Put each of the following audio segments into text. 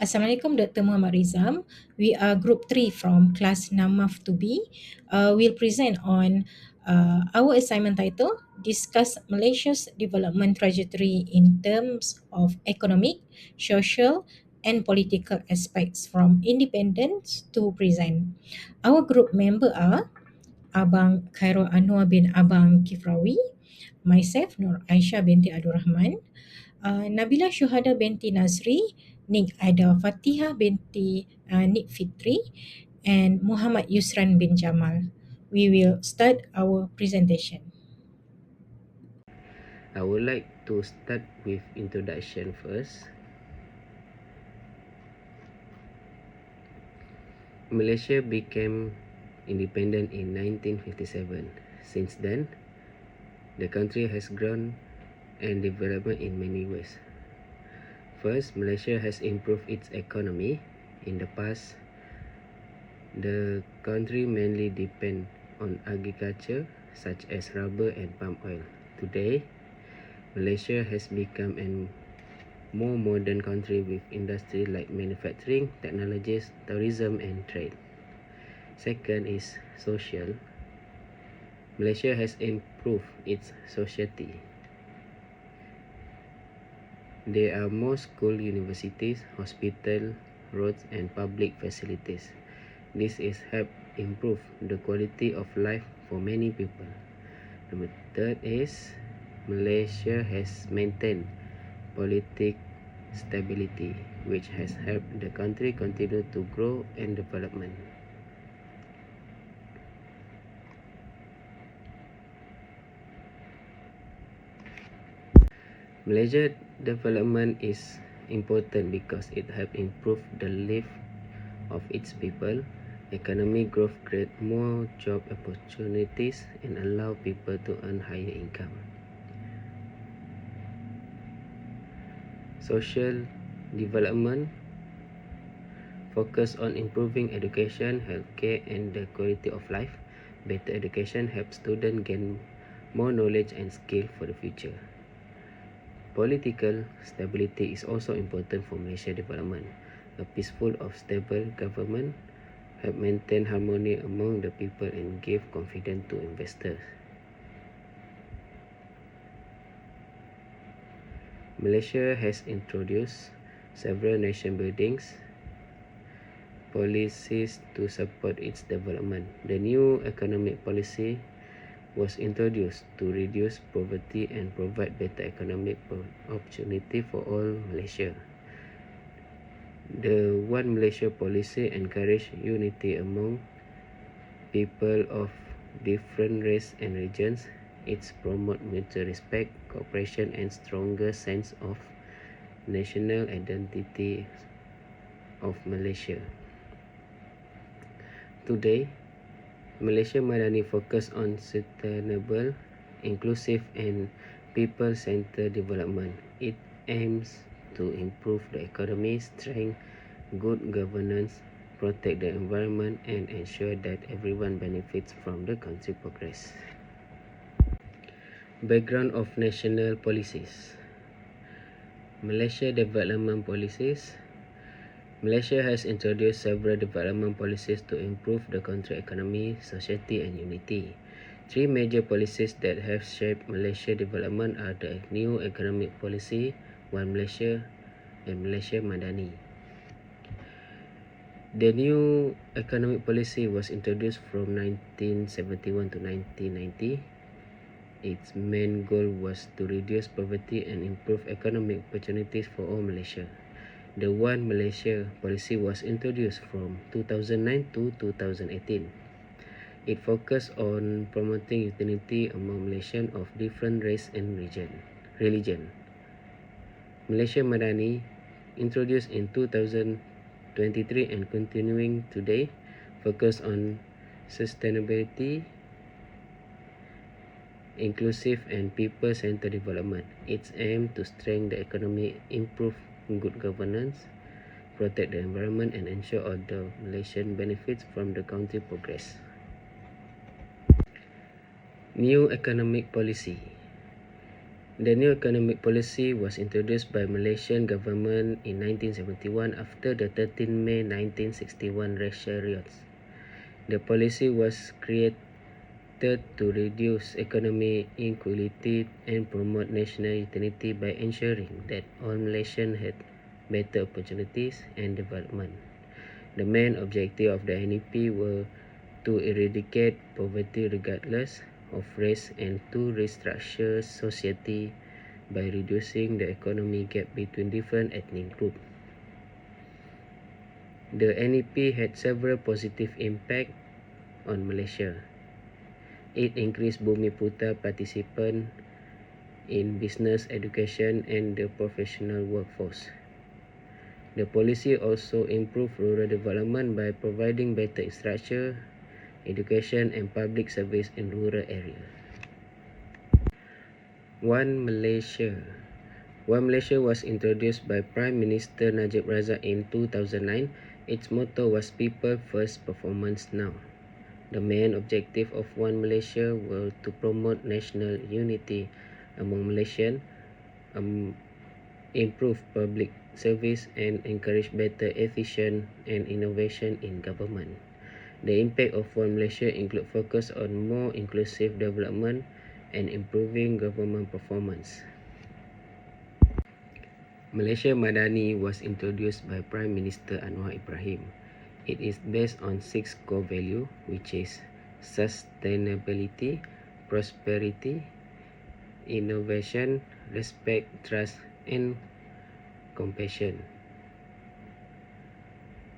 Assalamualaikum, Dr. Muhammad Rizam. We are Group 3 from class NAMAF2B. We'll present on our assignment title, Discuss Malaysia's Development Trajectory in Terms of Economic, Social and Political Aspects from Independence to Present. Our group member are Abang Khairul Anwar bin Abang Kifrawi, myself Nur Aisyah binti Abdul Rahman, Nabila Syuhada binti Nazri, Nik Aida Fatihah binti Nik Fitri, and Muhammad Yusran bin Jamal. We will start our presentation. I would like to start with introduction first. Malaysia became independent in 1957. Since then, the country has grown and developed in many ways. First, Malaysia has improved its economy. In the past, the country mainly depended on agriculture such as rubber and palm oil. Today, Malaysia has become a more modern country with industry like manufacturing, technologies, tourism and trade. Second is social. Malaysia has improved its society. There are more schools, universities, hospitals, roads and public facilities. This is helped improve the quality of life for many people. Number third is Malaysia has maintained political stability, which has helped the country continue to grow and development. Malaysia development is important because it helps improve the life of its people. Economic growth create more job opportunities and allow people to earn higher income. Social development focus on improving education, healthcare and the quality of life. Better education helps students gain more knowledge and skill for the future. Political stability is also important for Malaysia development. A peaceful or stable government help maintain harmony among the people and give confidence to investors. Malaysia has introduced several nation buildings policies to support its development. The new economic policy was introduced to reduce poverty and provide better economic opportunity for all Malaysia. The One Malaysia policy encourage unity among people of different race and regions. It promote mutual respect, cooperation and stronger sense of national identity of Malaysia. Today, Malaysia Madani focus on sustainable, inclusive and people-centered development. It aims to improve the economy, strengthen good governance, protect the environment and ensure that everyone benefits from the country progress. Background of national policies. Malaysia development policies. Malaysia has introduced several development policies to improve the country economy, society and unity. Three major policies that have shaped Malaysia development are the new economic policy, One Malaysia and Malaysia Madani. The new economic policy was introduced from 1971 to 1990. Its main goal was to reduce poverty and improve economic opportunities for all Malaysia. The One Malaysia policy was introduced from 2009 to 2018. It focused on promoting unity among Malaysians of different race and religion. Malaysia Madani, introduced in 2023 and continuing today, focus on sustainability, inclusive and people-centered development. Its aim to strengthen the economy, improve good governance, protect the environment and ensure all the Malaysian benefits from the country progress. New economic policy. The new economic policy was introduced by Malaysian government in 1971 after the 13 May 1961 racial riots. The policy was created to reduce economic inequality and promote national unity by ensuring that all Malaysians had better opportunities and development. The main objective of the NEP were to eradicate poverty regardless of race and to restructure society by reducing the economic gap between different ethnic groups. The NEP had several positive impacts on Malaysia. It increased Bumiputra participants in business, education, and the professional workforce. The policy also improved rural development by providing better infrastructure, education, and public service in rural areas. One Malaysia. One Malaysia was introduced by Prime Minister Najib Razak in 2009. Its motto was People First, Performance Now. The main objective of One Malaysia were to promote national unity among Malaysians, improve public service, and encourage better efficient and innovation in government. The impact of One Malaysia include focus on more inclusive development and improving government performance. Malaysia Madani was introduced by Prime Minister Anwar Ibrahim. It is based on 6 core values, which is sustainability, prosperity, innovation, respect, trust, and compassion.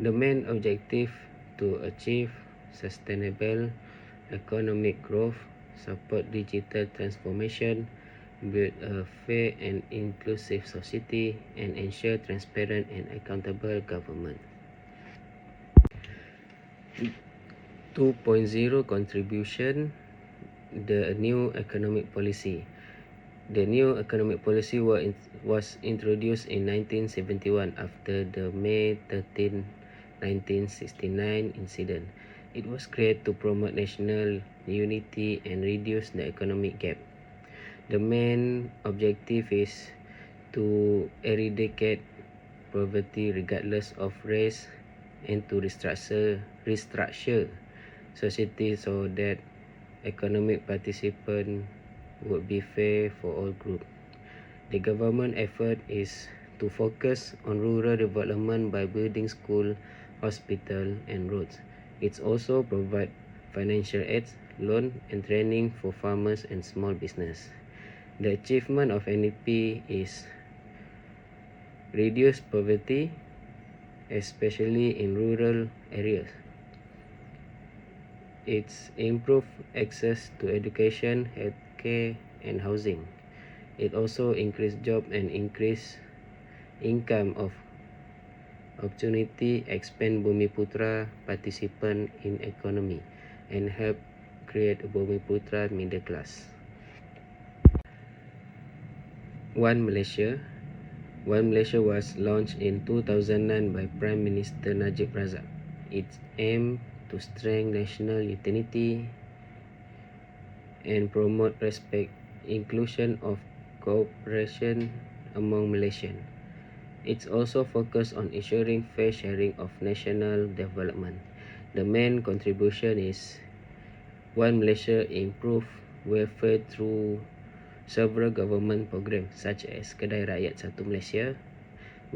The main objective to achieve sustainable economic growth, support digital transformation, build a fair and inclusive society, and ensure transparent and accountable government. 2.0 contribution, the new economic policy. The new economic policy was introduced in 1971 after the May 13, 1969 incident. It was created to promote national unity and reduce the economic gap. The main objective is to eradicate poverty regardless of race and to restructure society so that economic participation would be fair for all groups. The government effort is to focus on rural development by building schools, hospitals, and roads. It also provides financial aid, loan, and training for farmers and small business. The achievement of NEP is reduce poverty, especially in rural areas. It's improve access to education, healthcare, and housing. It also increase job and increase income of opportunity, expand Bumiputra participant in economy, and help create a Bumiputra middle class. One Malaysia. One Malaysia was launched in 2009 by Prime Minister Najib Razak. Its aim to strengthen national unity and promote respect, inclusion of cooperation among Malaysians. It's also focused on ensuring fair sharing of national development. The main contribution is One Malaysia improve welfare through several government programs such as Kedai Rakyat Satu Malaysia,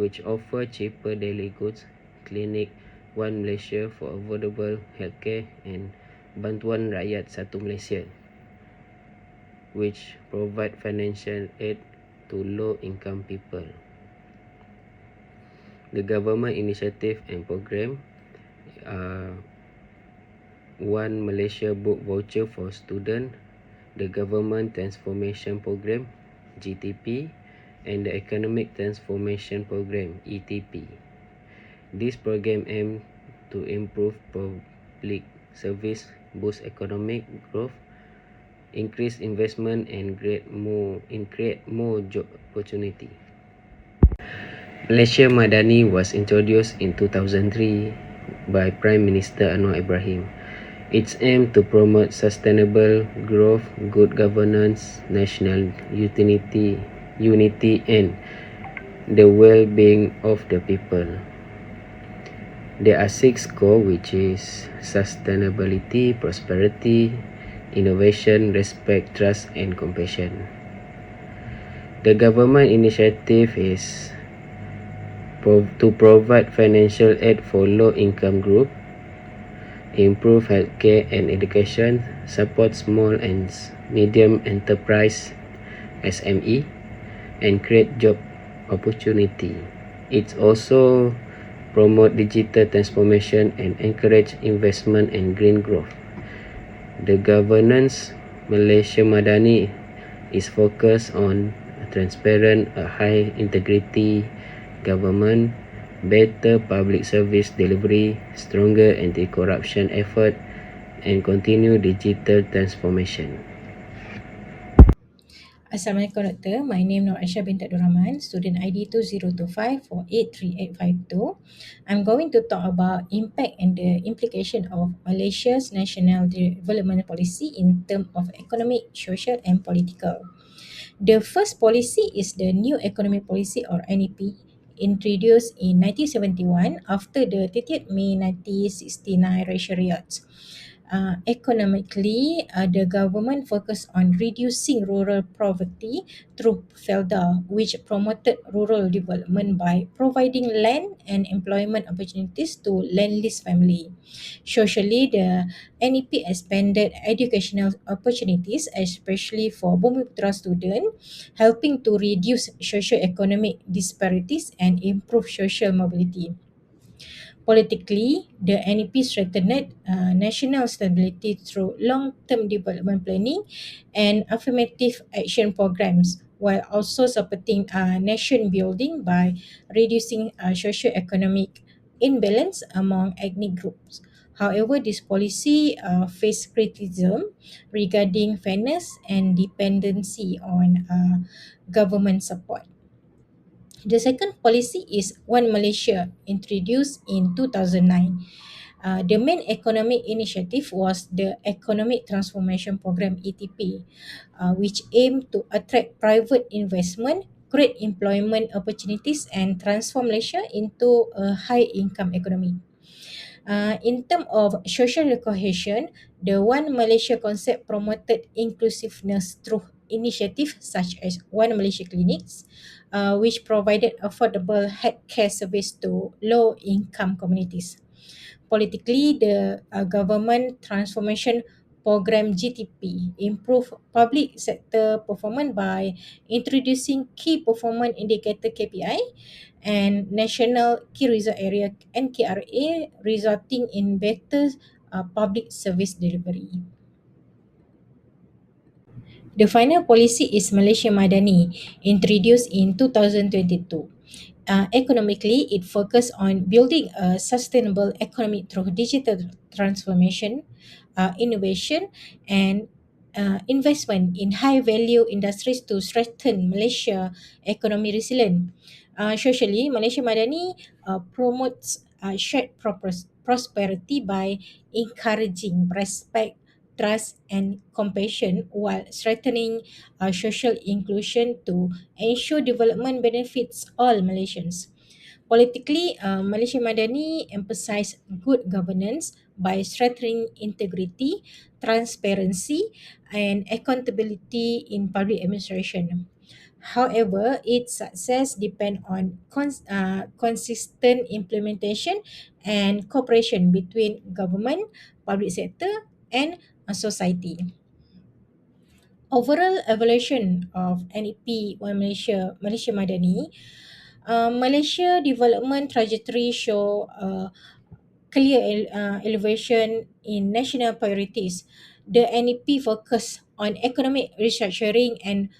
which offer cheaper daily goods, clinic One Malaysia for affordable healthcare, and Bantuan Rakyat Satu Malaysia, which provide financial aid to low-income people. The government initiative and program One Malaysia book voucher for students, the Government Transformation Program (GTP), and the Economic Transformation Program (ETP). This program aims to improve public service, boost economic growth, increase investment, and create more job opportunity. Malaysia Madani was introduced in 2003 by Prime Minister Anwar Ibrahim. Its aim to promote sustainable growth, good governance, national unity and the well-being of the people. There are six core, which is sustainability, prosperity, innovation, respect, trust, and compassion. The government initiative is to provide financial aid for low-income group, improve healthcare and education, support small and medium enterprise SME, and create job opportunity. It also promote digital transformation and encourage investment and green growth. The governance Malaysia Madani is focused on transparent, high integrity government, better public service delivery, stronger anti-corruption effort, and continue digital transformation. Assalamualaikum Doktor. My name Nur Aisyah binti Abdul Rahman, student ID 2025483852. I'm going to talk about impact and the implication of Malaysia's national development policy in terms of economic, social and political. The first policy is the New Economic Policy or NEP, introduced in 1971 after the 30th May 1969 racial riots. Economically, the government focused on reducing rural poverty through FELDA, which promoted rural development by providing land and employment opportunities to landless family. Socially, the NEP expanded educational opportunities, especially for Bumiputra students, helping to reduce socio-economic disparities and improve social mobility. Politically, the NEP strengthened national stability through long-term development planning and affirmative action programs, while also supporting nation building by reducing socio-economic imbalance among ethnic groups. However, this policy faced criticism regarding fairness and dependency on government support. The second policy is One Malaysia, introduced in 2009. The main economic initiative was the Economic Transformation Program ETP, which aimed to attract private investment, create employment opportunities, and transform Malaysia into a high-income economy. In terms of social cohesion, the One Malaysia concept promoted inclusiveness through initiatives such as One Malaysia Clinics, which provided affordable healthcare service to low-income communities. Politically, the government transformation program GTP improved public sector performance by introducing key performance indicator KPI and national key result area NKRA, resulting in better public service delivery. The final policy is Malaysia Madani, introduced in 2022. Economically, it focused on building a sustainable economy through digital transformation, innovation, and investment in high-value industries to strengthen Malaysia economy resilience. Socially, Malaysia Madani promotes shared prosperity by encouraging respect, trust, and compassion while strengthening social inclusion to ensure development benefits all Malaysians. Politically, Malaysia Madani emphasized good governance by strengthening integrity, transparency, and accountability in public administration. However, its success depends on consistent implementation and cooperation between government, public sector, and society. Overall evaluation of NEP One Malaysia Madani, Malaysia development trajectory show clear elevation in national priorities. The NEP focus on economic restructuring and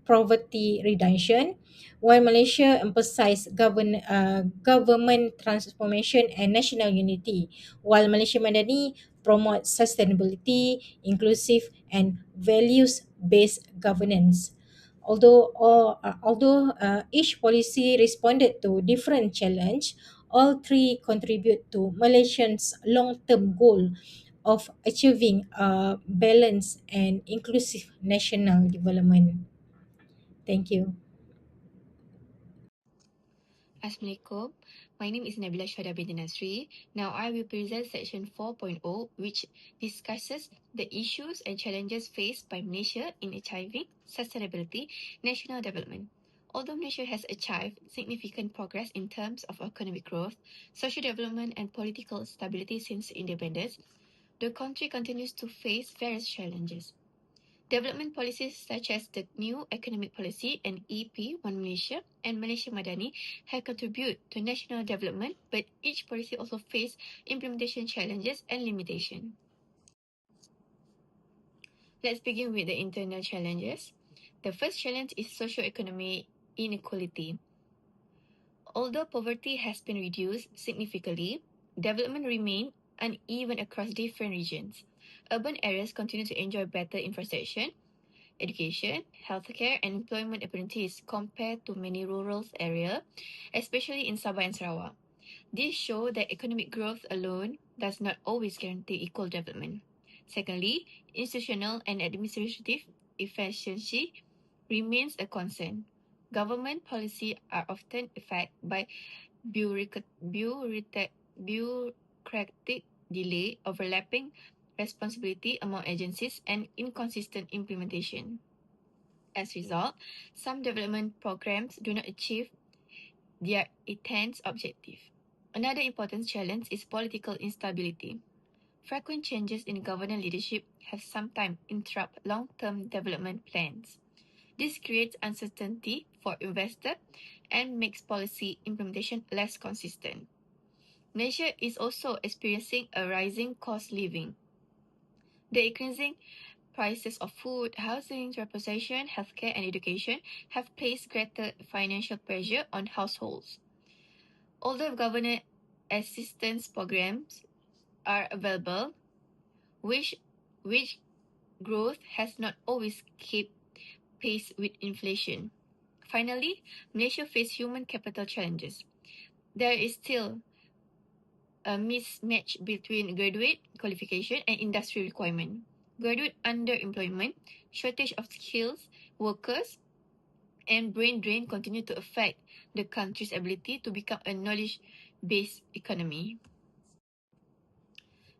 poverty reduction, while Malaysia emphasize government transformation and national unity, while Malaysia Madani promotes sustainability, inclusive and values-based governance. Although each policy responded to different challenge, all three contribute to Malaysians' long-term goal of achieving a balanced and inclusive national development. Thank you. Assalamualaikum. My name is Nabila Syahda binti Nasri. Now I will present section 4.0, which discusses the issues and challenges faced by Malaysia in achieving sustainability national development. Although Malaysia has achieved significant progress in terms of economic growth, social development and political stability since independence, the country continues to face various challenges. Development policies such as the new economic policy and EP One Malaysia and Malaysia Madani have contributed to national development, but each policy also faces implementation challenges and limitations. Let's begin with the internal challenges. The first challenge is socio-economic inequality. Although poverty has been reduced significantly, development remains uneven across different regions. Urban areas continue to enjoy better infrastructure, education, healthcare, and employment opportunities compared to many rural areas, especially in Sabah and Sarawak. This shows that economic growth alone does not always guarantee equal development. Secondly, institutional and administrative efficiency remains a concern. Government policies are often affected by bureaucratic delay, overlapping responsibility among agencies, and inconsistent implementation. As a result, some development programs do not achieve their intended objective. Another important challenge is political instability. Frequent changes in government leadership have sometimes interrupted long-term development plans. This creates uncertainty for investors and makes policy implementation less consistent. Malaysia is also experiencing a rising cost of living. The increasing prices of food, housing, transportation, healthcare, and education have placed greater financial pressure on households. Although government assistance programs are available, which growth has not always kept pace with inflation. Finally, Malaysia faces human capital challenges. There is still a mismatch between graduate qualification and industry requirement. Graduate underemployment, shortage of skills workers, and brain drain continue to affect the country's ability to become a knowledge-based economy.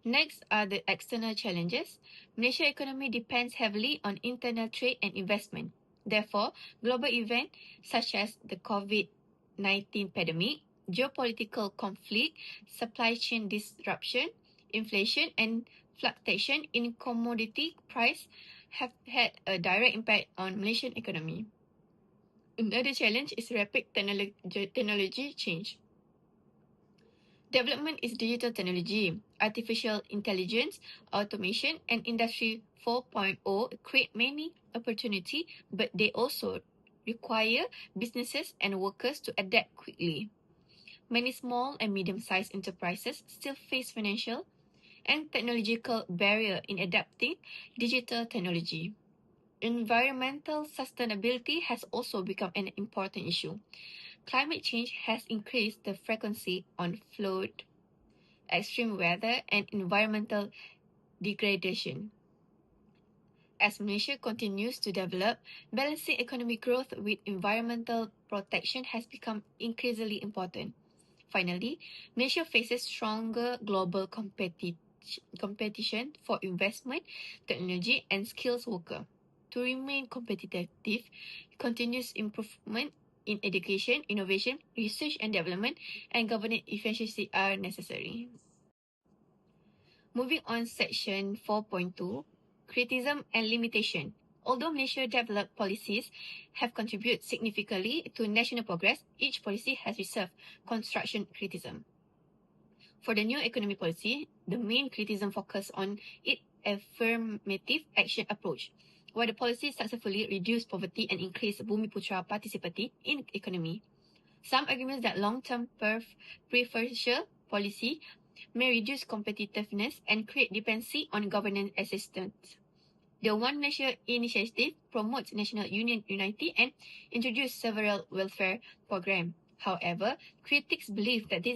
Next are the external challenges. Malaysia's economy depends heavily on internal trade and investment. Therefore, global events such as the COVID-19 pandemic, geopolitical conflict, supply chain disruption, inflation, and fluctuation in commodity price have had a direct impact on Malaysian economy. Another challenge is rapid technology change. Development is digital technology, artificial intelligence, automation, and Industry 4.0 create many opportunities, but they also require businesses and workers to adapt quickly. Many small and medium-sized enterprises still face financial and technological barrier in adapting digital technology. Environmental sustainability has also become an important issue. Climate change has increased the frequency of flood, extreme weather, and environmental degradation. As Malaysia continues to develop, balancing economic growth with environmental protection has become increasingly important. Finally, Malaysia faces stronger global competition for investment, technology, and skills workers. To remain competitive, continuous improvement in education, innovation, research and development, and governance efficiency are necessary. Moving on section 4.2, criticism and limitation. Although Malaysia developed policies have contributed significantly to national progress, each policy has reserved construction criticism. For the new economic policy, the main criticism focused on its affirmative action approach, while the policy successfully reduced poverty and increased Bumiputra participation in economy. Some arguments that long-term preferential policy may reduce competitiveness and create dependency on government assistance. The One Malaysia initiative promotes national unity and introduced several welfare programs. However, critics believe that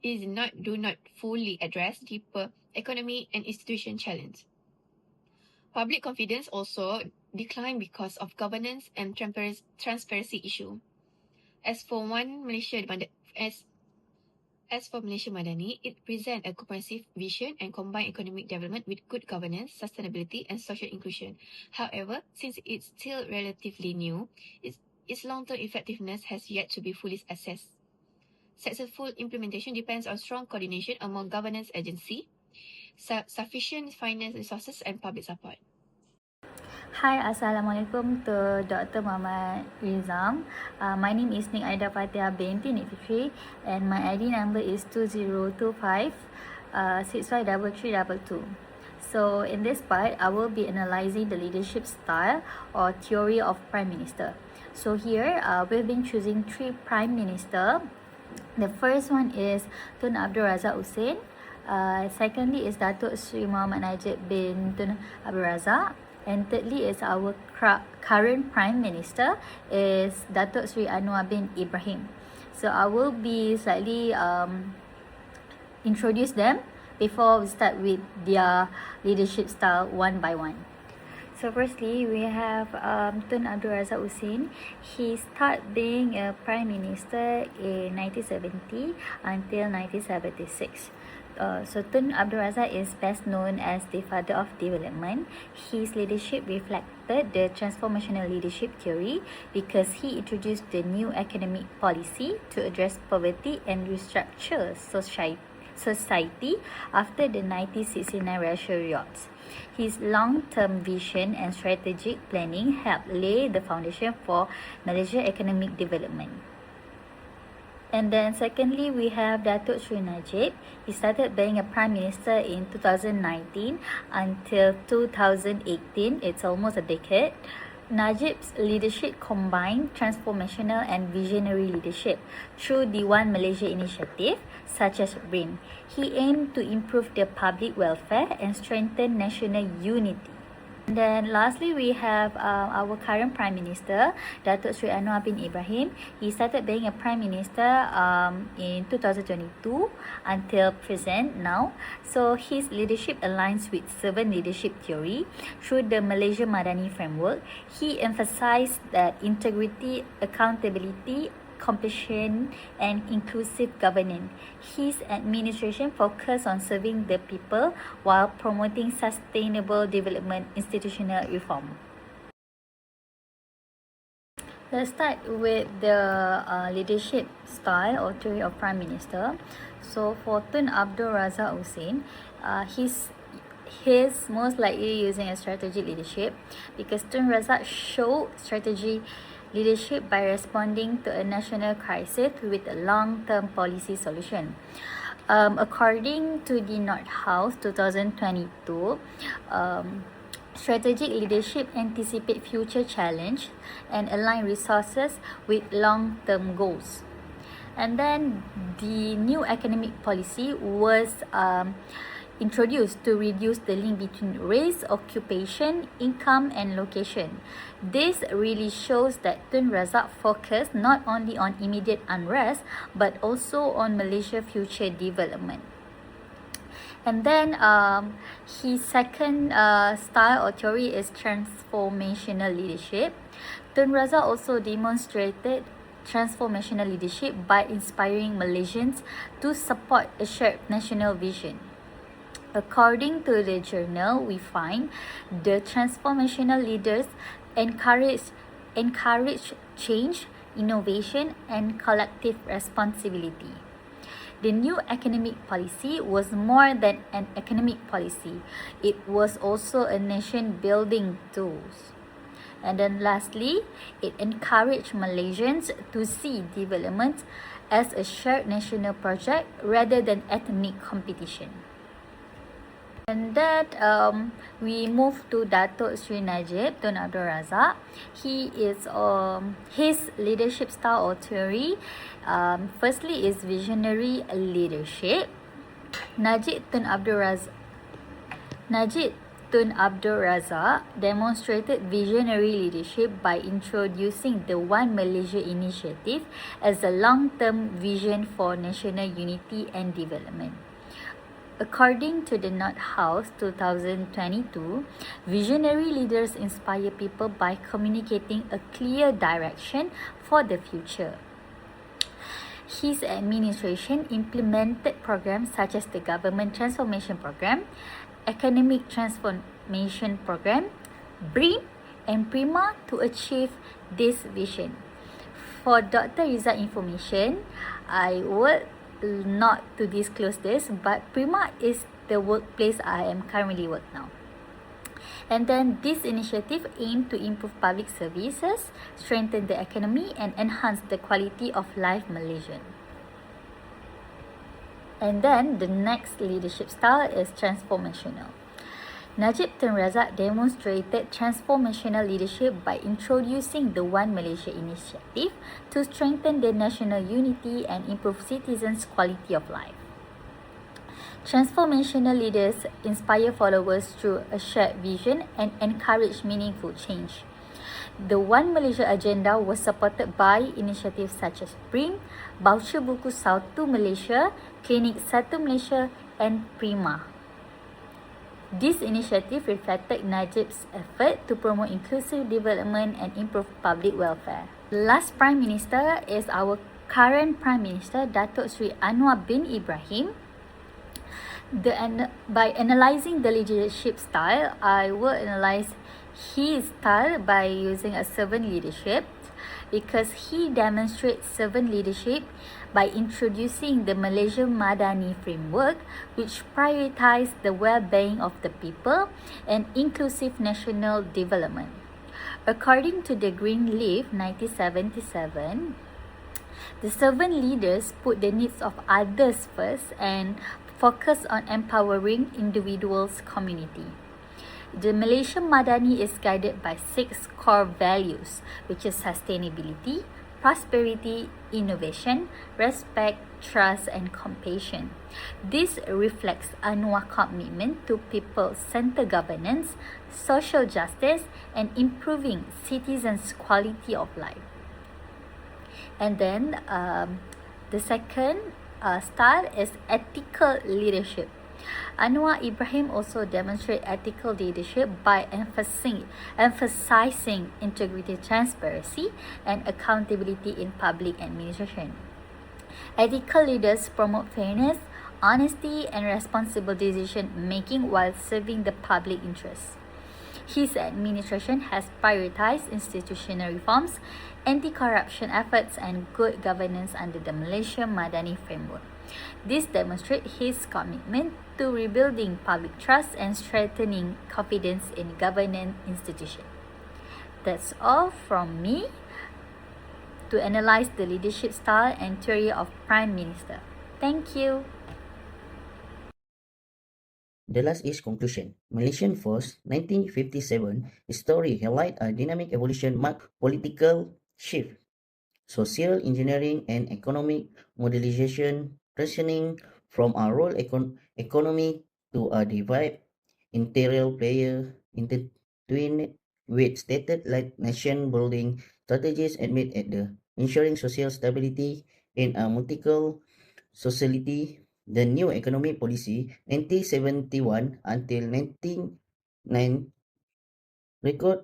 do not fully address deeper economy and institution challenge. Public confidence also declined because of governance and transparency issue. As for Malaysia Madani, it presents a comprehensive vision and combined economic development with good governance, sustainability, and social inclusion. However, since it's still relatively new, its long-term effectiveness has yet to be fully assessed. Successful implementation depends on strong coordination among governance agencies, sufficient finance resources, and public support. Hi, Assalamualaikum to Dr. Muhammad Rizam. My name is Nik Aida Fatihah binti Nik Fitri, and my ID number is 2025 653322. So in this part, I will be analysing the leadership style or theory of Prime Minister. So here, we've been choosing 3 Prime Minister. The first one is Tun Abdul Razak Hussein. Secondly is Datuk Sri Muhammad Najib bin Tun Abdul Razak. And thirdly is our current Prime Minister is Datuk Sri Anwar bin Ibrahim. So I will be slightly introduce them before we start with their leadership style one by one. So firstly, we have Tun Abdul Razak Hussein. He started being a Prime Minister in 1970 until 1976. So Tun Abdul Razak is best known as the father of development. His leadership reflected the transformational leadership theory because he introduced the new economic policy to address poverty and restructure society after the 1969 racial riots. His long-term vision and strategic planning helped lay the foundation for Malaysia's economic development. And then secondly, we have Datuk Sri Najib. He started being a Prime Minister in 2019 until 2018. It's almost a decade. Najib's leadership combined transformational and visionary leadership through the One Malaysia initiative, such as BRIN. He aimed to improve the public welfare and strengthen national unity. And then lastly, we have our current Prime Minister, Datuk Sri Anwar bin Ibrahim. He started being a Prime Minister in 2022 until present now. So his leadership aligns with 7 leadership theory through the Malaysia Madani framework. He emphasized that integrity, accountability, compassion, and inclusive governance. His administration focused on serving the people while promoting sustainable development institutional reform. Let's start with the leadership style or theory of Prime Minister. So for Tun Abdul Razak Hussein, he's most likely using a strategic leadership because Tun Razak showed strategy leadership by responding to a national crisis with a long-term policy solution. According to the North House 2022, strategic leadership anticipate future challenge and align resources with long-term goals. And then the new economic policy was introduced to reduce the link between race, occupation, income, and location. This really shows that Tun Razak focused not only on immediate unrest but also on Malaysia's future development. And then his second style or theory is transformational leadership. Tun Razak also demonstrated transformational leadership by inspiring Malaysians to support a shared national vision. According to the journal, we find the transformational leaders encourage change, innovation, and collective responsibility. The new economic policy was more than an economic policy. It was also a nation-building tool. And then lastly, it encouraged Malaysians to see development as a shared national project rather than ethnic competition. And that we move to Datuk Sri Najib Tun Abdul Razak. He is his leadership style or theory. Firstly is visionary leadership. Najib Tun Abdul Razak demonstrated visionary leadership by introducing the One Malaysia initiative as a long-term vision for national unity and development. According to the North House 2022, visionary leaders inspire people by communicating a clear direction for the future. His administration implemented programs such as the Government Transformation Program, Economic Transformation Program, BRIM, and PRIMA to achieve this vision. For Dr. Rizal information, I would not to disclose this, but PRIMA is the workplace I am currently work now. And then this initiative aimed to improve public services, strengthen the economy, and enhance the quality of life Malaysian. And then the next leadership style is transformational. Najib Tun Razak demonstrated transformational leadership by introducing the One Malaysia initiative to strengthen the national unity and improve citizens' quality of life. Transformational leaders inspire followers through a shared vision and encourage meaningful change. The One Malaysia agenda was supported by initiatives such as BRIM, Voucher Buku Satu Malaysia, Klinik Satu Malaysia, and PRIMA. This initiative reflected Najib's effort to promote inclusive development and improve public welfare. The last Prime Minister is our current Prime Minister, Datuk Sri Anwar bin Ibrahim. By analysing the leadership style, I will analyse his style by using a servant leadership, because he demonstrates servant leadership by introducing the Malaysian Madani framework, which prioritizes the well-being of the people and inclusive national development. According to the Green Leaf 1977, the servant leaders put the needs of others first and focus on empowering individuals' community. The Malaysian Madani is guided by 6 core values, which is sustainability, prosperity, innovation, respect, trust, and compassion. This reflects Anwar's commitment to people-centered governance, social justice, and improving citizens' quality of life. And then the second style is ethical leadership. Anwar Ibrahim also demonstrated ethical leadership by emphasizing integrity, transparency, and accountability in public administration. Ethical leaders promote fairness, honesty, and responsible decision making while serving the public interest. His administration has prioritized institutional reforms, anti-corruption efforts, and good governance under the Malaysian Madani framework. This demonstrates his commitment to rebuilding public trust and strengthening confidence in governance institutions. That's all from me to analyze the leadership style and theory of Prime Minister. Thank you. The last is conclusion. Malaysian Force 1957 story highlight a dynamic evolution marked political shift, social engineering, and economic modelization, transitioning from a role economy to a divide interior player intertwined with stated like nation building strategies aimed at the ensuring social stability in a multicultural society. The new economic policy 1971 until 1999 record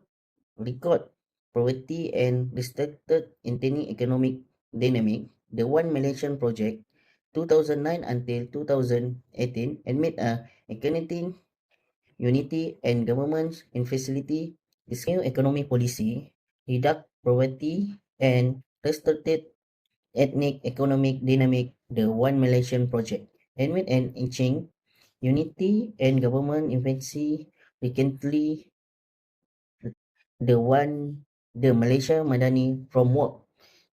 poverty and restricted internal economic dynamic. The One Malaysian project 2009 until 2018 amid a economic unity and government's in facility. This new economic policy reduct poverty and restricted ethnic economic dynamic. The One Malaysian project amid an inching unity and government infancy recently the Malaysia Madani Framework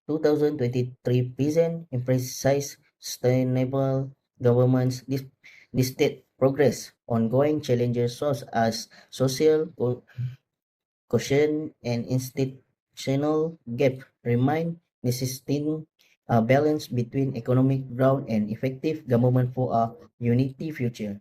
2023 present emphasize sustainable governments this state progress ongoing challenges such as social cohesion and institutional gap remain necessitating a balance between economic growth and effective government for a unity future.